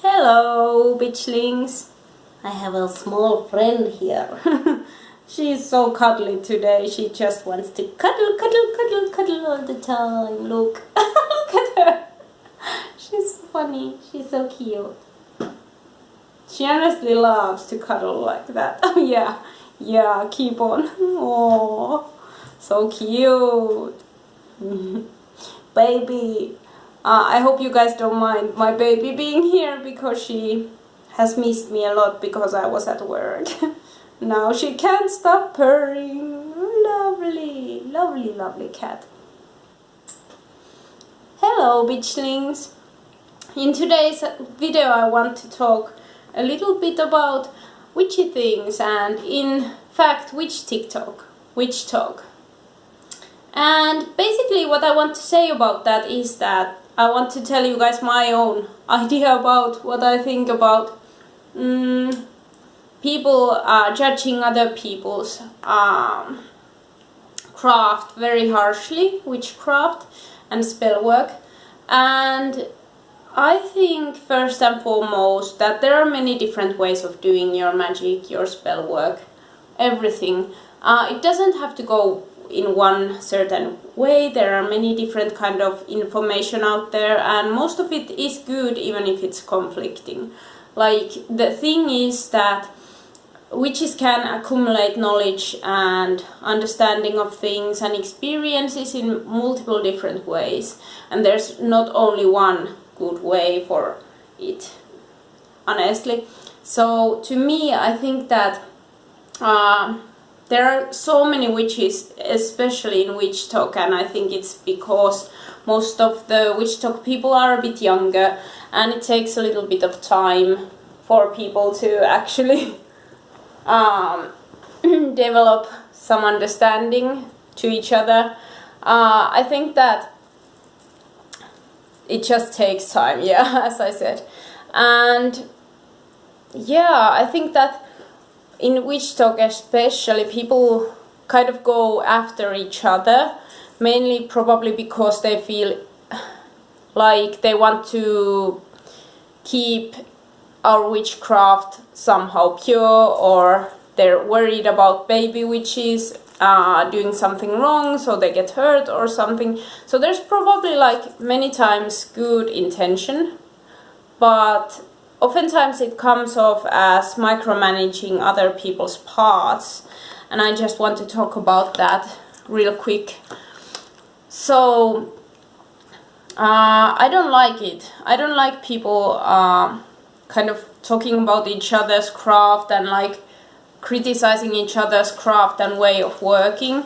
Hello, bitchlings. I have a small friend here. She's so cuddly today. She just wants to cuddle, cuddle, cuddle, cuddle all the time. Look. Look at her. She's funny. She's so cute. She honestly loves to cuddle like that. Oh yeah. Yeah, keep on. Oh, so cute. Baby. I hope you guys don't mind my baby being here because she has missed me a lot because I was at work. Now she can't stop purring. Lovely, lovely, lovely cat. Hello, bitchlings. In today's video I want to talk a little bit about witchy things and in fact Witchtok. And basically what I want to say about that is that I want to tell you guys my own idea about what I think about people judging other people's craft very harshly, witchcraft and spell work. And I think first and foremost that there are many different ways of doing your magic, your spell work, everything. It doesn't have to go in one certain way. There are many different kind of information out there and most of it is good even if it's conflicting. Like the thing is that witches can accumulate knowledge and understanding of things and experiences in multiple different ways, and there's not only one good way for it, honestly. So to me I think that there are so many witches, especially in Witchtok, and I think it's because most of the Witchtok people are a bit younger and it takes a little bit of time for people to actually develop some understanding to each other. I think that it just takes time, yeah, as I said. And yeah, I think that in Witchtok especially people kind of go after each other, mainly probably because they feel like they want to keep our witchcraft somehow pure, or they're worried about baby witches doing something wrong so they get hurt or something. So there's probably like many times good intention, but oftentimes it comes off as micromanaging other people's paths, and I just want to talk about that real quick. So I don't like it. I don't like people kind of talking about each other's craft and like criticizing each other's craft and way of working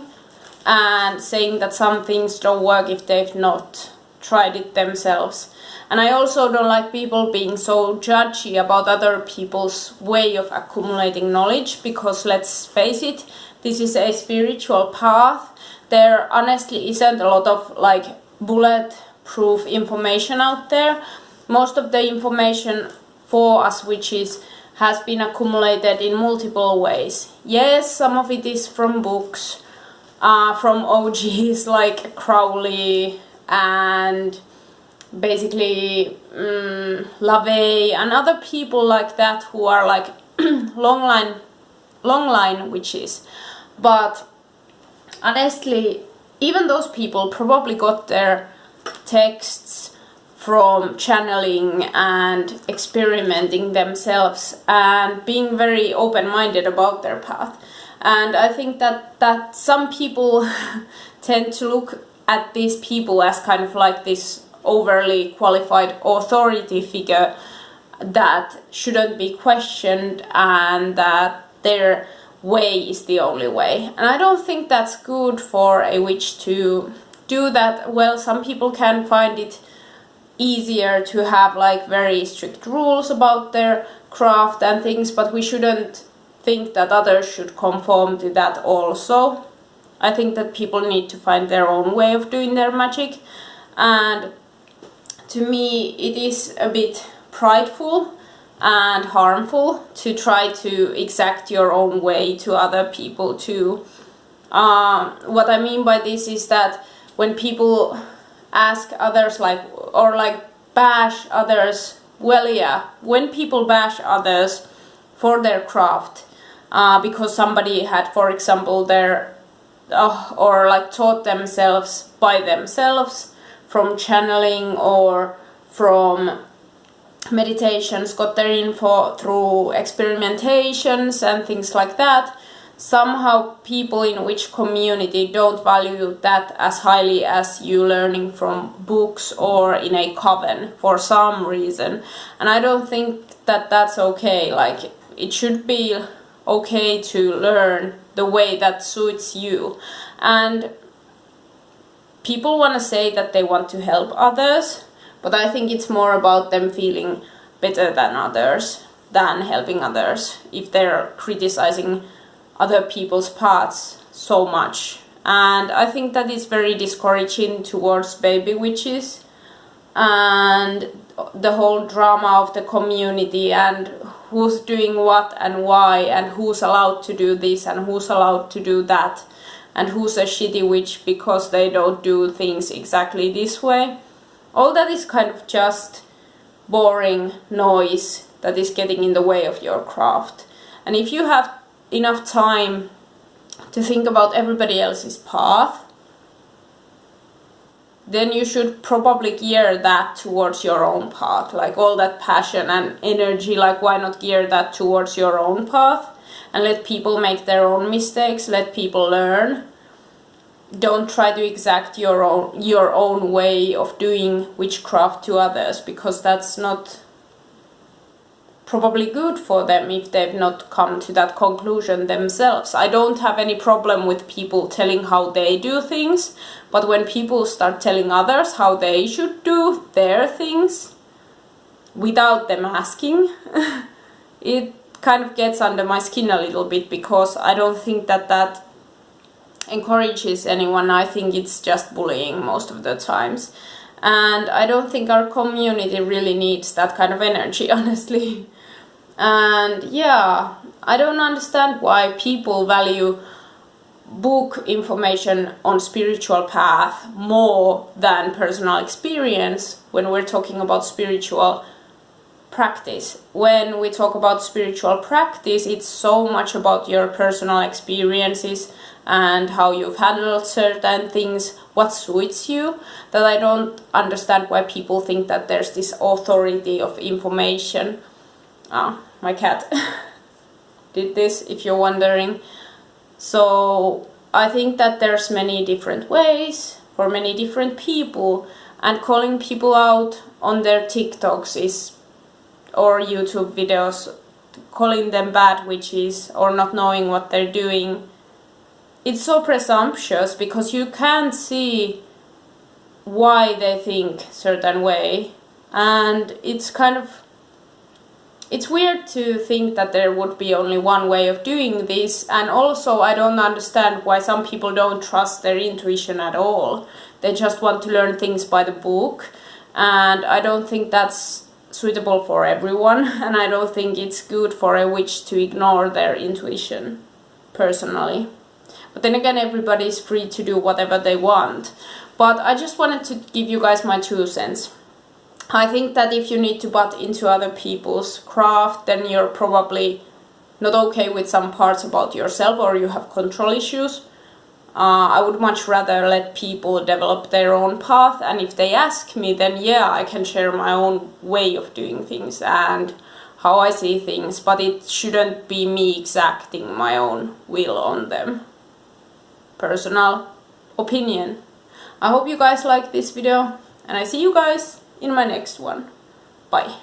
and saying that some things don't work if they've not tried it themselves. And I also don't like people being so judgy about other people's way of accumulating knowledge, because let's face it, this is a spiritual path. There honestly isn't a lot of like bulletproof information out there. Most of the information for us witches has been accumulated in multiple ways. Yes, some of it is from books, from OGs like Crowley and basically LaVey and other people like that who are like long line witches. But honestly, even those people probably got their texts from channeling and experimenting themselves and being very open-minded about their path. And I think that some people tend to look at these people as kind of like this overly qualified authority figure that shouldn't be questioned and that their way is the only way. And I don't think that's good for a witch to do that. Well, some people can find it easier to have like very strict rules about their craft and things, but we shouldn't think that others should conform to that also. I think that people need to find their own way of doing their magic, and to me it is a bit prideful and harmful to try to exact your own way to other people too. What I mean by this is that when people ask others like, or like bash others well, yeah, when people bash others for their craft, because somebody had, for example, their or like taught themselves by themselves from channeling or from meditations, got their info through experimentations and things like that. Somehow people in which community don't value that as highly as you learning from books or in a coven for some reason. And I don't think that that's okay. Like, it should be okay to learn the way that suits you. And people want to say that they want to help others, but I think it's more about them feeling better than others than helping others if they're criticizing other people's paths so much. And I think that is very discouraging towards baby witches and the whole drama of the community and who's doing what and why and who's allowed to do this and who's allowed to do that and who's a shitty witch because they don't do things exactly this way. All that is kind of just boring noise that is getting in the way of your craft. And if you have enough time to think about everybody else's path, then you should probably gear that towards your own path. Like all that passion and energy, like why not gear that towards your own path and let people make their own mistakes, let people learn. Don't try to exact your own way of doing witchcraft to others, because that's not probably good for them if they've not come to that conclusion themselves. I don't have any problem with people telling how they do things, but when people start telling others how they should do their things without them asking, it kind of gets under my skin a little bit, because I don't think that encourages anyone. I think it's just bullying most of the times. And I don't think our community really needs that kind of energy, honestly. And yeah, I don't understand why people value book information on spiritual path more than personal experience when we're talking about spiritual practice. When we talk about spiritual practice, it's so much about your personal experiences and how you've handled certain things, what suits you, that I don't understand why people think that there's this authority of information. My cat did this, if you're wondering. So I think that there's many different ways for many different people, and calling people out on their TikToks is, or YouTube videos, calling them bad witches or not knowing what they're doing, it's so presumptuous, because you can't see why they think certain way. And it's kind of, it's weird to think that there would be only one way of doing this. And also I don't understand why some people don't trust their intuition at all. They just want to learn things by the book, and I don't think that's suitable for everyone, and I don't think it's good for a witch to ignore their intuition, personally. But then again, everybody is free to do whatever they want. But I just wanted to give you guys my 2 cents. I think that if you need to butt into other people's craft, then you're probably not okay with some parts about yourself, or you have control issues. I would much rather let people develop their own path, and if they ask me, then yeah, I can share my own way of doing things and how I see things, but it shouldn't be me exacting my own will on them. Personal opinion. I hope you guys like this video, and I see you guys in my next one. Bye.